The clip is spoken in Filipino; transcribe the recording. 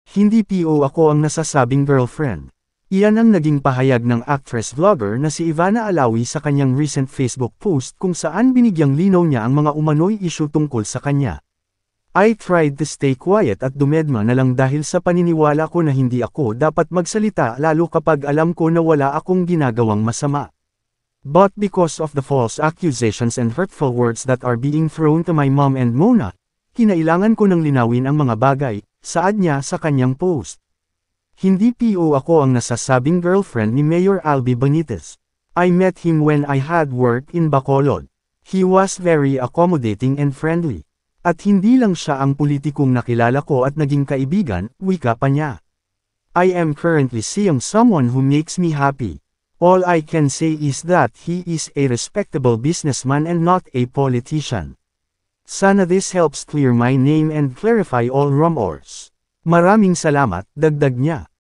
Hindi PO ako ang nasasabing girlfriend. Iyan ang naging pahayag ng actress-vlogger na si Ivana Alawi sa kanyang recent Facebook post kung saan binigyang linaw niya ang mga umano'y issue tungkol sa kanya. I tried to stay quiet at dumedma na lang dahil sa paniniwala ko na hindi ako dapat magsalita lalo kapag alam ko na wala akong ginagawang masama. But because of the false accusations and hurtful words that are being thrown to my mom and Mona, kinailangan ko nang linawin ang mga bagay, saad niya sa kanyang post. Hindi PO ako ang nasasabing girlfriend ni Mayor Albi Benitez. I met him when I had work in Bacolod. He was very accommodating and friendly. At hindi lang siya ang politikong nakilala ko at naging kaibigan, wika pa niya. I am currently seeing someone who makes me happy. All I can say is that he is a respectable businessman and not a politician. Sana this helps clear my name and clarify all rumors. Maraming salamat, dagdag niya.